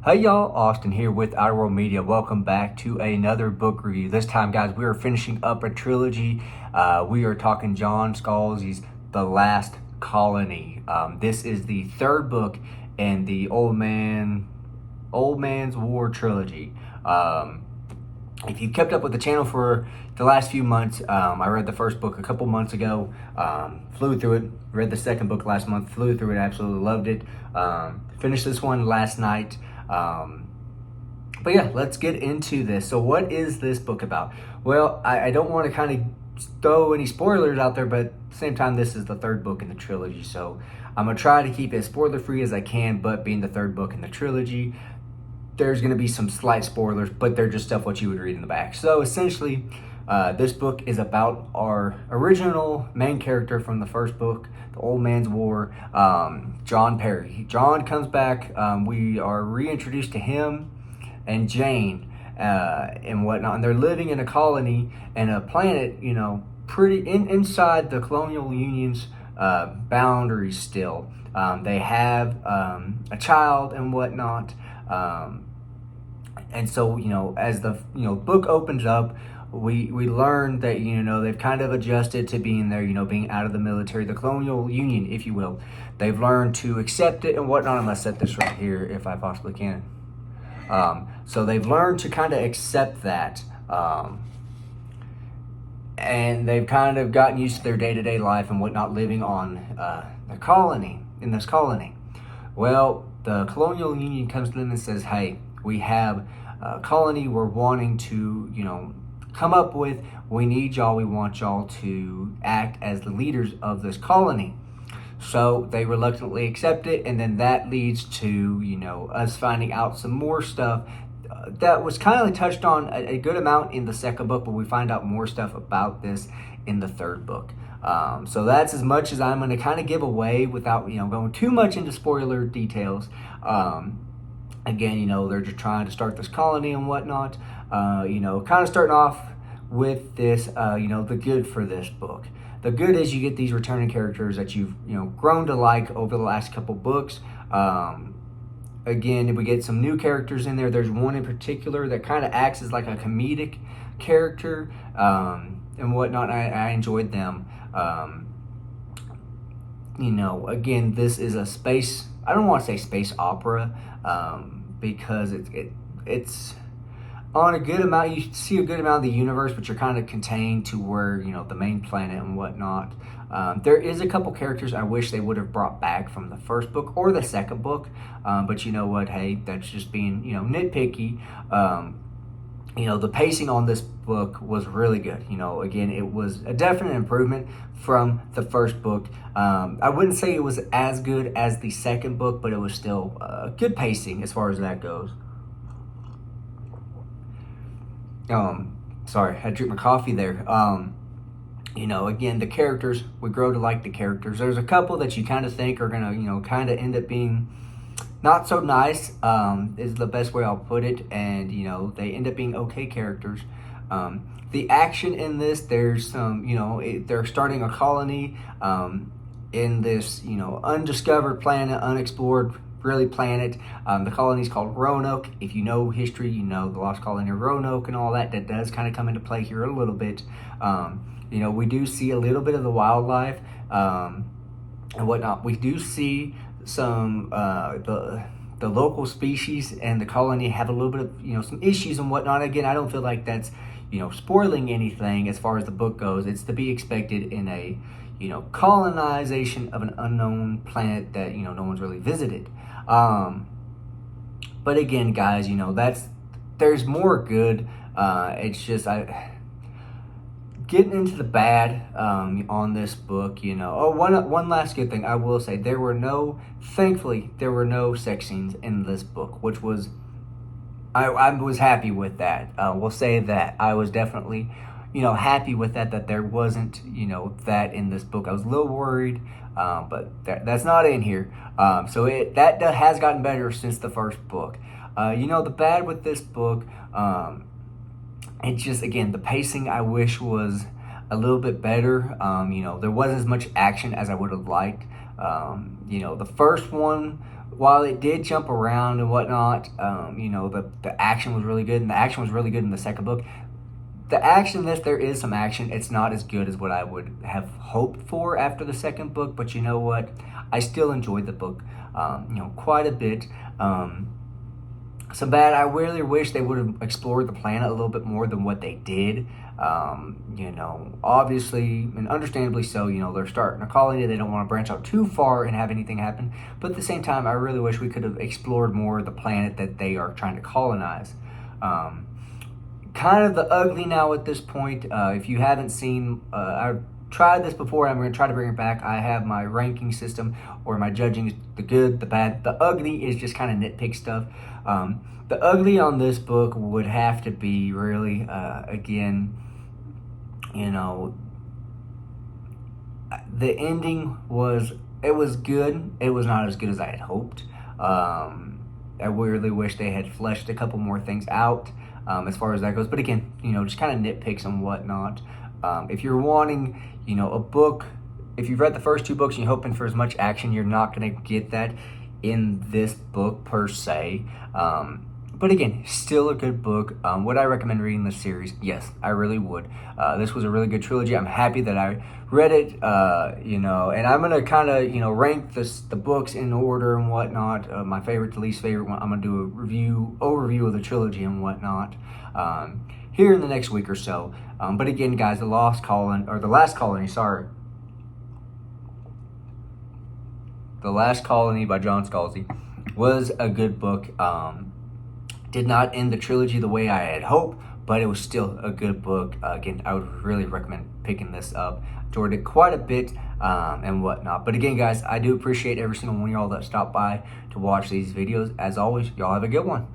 Hey y'all, Austin here with Outer World Media. Welcome back to another book review. This time, guys, we are finishing up a trilogy. We are talking John Scalzi's The Last Colony. This is the third book in the Old Man's War trilogy. If you've kept up with the channel for the last few months, I read the first book a couple months ago, flew through it, read the second book last month, flew through it, absolutely loved it. Finished this one last night. But yeah, let's get into this. So what is this book about? Well, I don't want to kind of throw any spoilers out there, but at the same time, this is the third book in the trilogy. So I'm going to try to keep it as spoiler free as I can, but being the third book in the trilogy, there's going to be some slight spoilers, but they're just stuff what you would read in the back. So essentially, this book is about our original main character from the first book, The Old Man's War, John Perry. John comes back. We are reintroduced to him and Jane and whatnot. And they're living in a colony and a planet, pretty inside the colonial union's boundaries still. They have a child and whatnot. And so, as the book opens up, we learn that they've kind of adjusted to being there, being out of the military, the colonial union, if you will. They've learned to accept it and whatnot. I'm gonna set this right here if I possibly can. So they've learned to kind of accept that, and they've kind of gotten used to their day-to-day life and whatnot, living on in this colony. Well, the colonial union comes to them and says, hey, we have a colony we're wanting to, come up with. We need y'all. We want y'all to act as the leaders of this colony. So they reluctantly accept it, and then that leads to, us finding out some more stuff that was kind of touched on a good amount in the second book, but we find out more stuff about this in the third book. So that's as much as I'm going to kind of give away without, going too much into spoiler details. Again, they're just trying to start this colony and whatnot. Kind of starting off with this, the good for this book. The good is you get these returning characters that you've, grown to like over the last couple books. Again, we get some new characters in there. There's one in particular that kind of acts as like a comedic character and whatnot. I enjoyed them. Again, this is a space, I don't want to say space opera, because it's on a good amount, you see a good amount of the universe, but you're kind of contained to where, the main planet and whatnot. There is a couple characters I wish they would have brought back from the first book or the second book, but you know what, hey, that's just being, nitpicky. The pacing on this book was really good. Again, it was a definite improvement from the first book. I wouldn't say it was as good as the second book, but it was still good pacing as far as that goes. Sorry, I drank my coffee there. Again, the characters, we grow to like the characters. There's a couple that you kind of think are gonna, kind of end up being not so nice, is the best way I'll put it, and they end up being okay characters. The action in this, there's some, they're starting a colony in this, undiscovered planet, unexplored really planet. The colony's called Roanoke. If you know history, the lost colony of Roanoke and all that. That does kind of come into play here a little bit. We do see a little bit of the wildlife and whatnot. We do see some the local species and the colony have a little bit of some issues and whatnot. Again, I don't feel like that's spoiling anything as far as the book goes. It's to be expected in a colonization of an unknown planet that no one's really visited. But again, guys, there's more good. It's just getting into the bad on this book, one last good thing I will say, thankfully there were no sex scenes in this book, which was, I was happy with that. We'll say that I was definitely happy with that there wasn't that in this book. I was a little worried, but that's not in here. So that has gotten better since the first book. The bad with this book, it's just, again, the pacing I wish was a little bit better. There wasn't as much action as I would have liked. The first one while it did jump around and whatnot, you know, the action was really good, and the action was really good in the second book. The action, yes, there is some action. It's not as good as what I would have hoped for after the second book, but you know what? I still enjoyed the book, you know, quite a bit. So bad, I really wish they would have explored the planet a little bit more than what they did. You know, obviously and understandably so, you know, they're starting a colony. They don't want to branch out too far and have anything happen. But at the same time, I really wish we could have explored more of the planet that they are trying to colonize. Kind of the ugly now at this point. If you haven't seen, I've tried this before. I'm going to try to bring it back. I have my ranking system, or my judging, the good, the bad. The ugly is just kind of nitpick stuff. The ugly on this book would have to be really, again, you know, the ending was, it was good. It was not as good as I had hoped. I really wish they had fleshed a couple more things out. As far as that goes. But again, you know, just kind of nitpicks and whatnot. If you're wanting, you know, a book, if you've read the first two books and you're hoping for as much action, you're not going to get that in this book per se. But again, still a good book. Would I recommend reading this series? Yes, I really would. This was a really good trilogy. I'm happy that I read it, you know, and I'm going to kind of, you know, rank the books in order and whatnot, my favorite to least favorite one. I'm going to do a overview of the trilogy and whatnot here in the next week or so. But again, guys, The Last Colony, The Last Colony by John Scalzi was a good book. Did not end the trilogy the way I had hoped, but it was still a good book. Again, I would really recommend picking this up. Enjoyed it quite a bit and whatnot. But again, guys, I do appreciate every single one of y'all that stopped by to watch these videos. As always, y'all have a good one.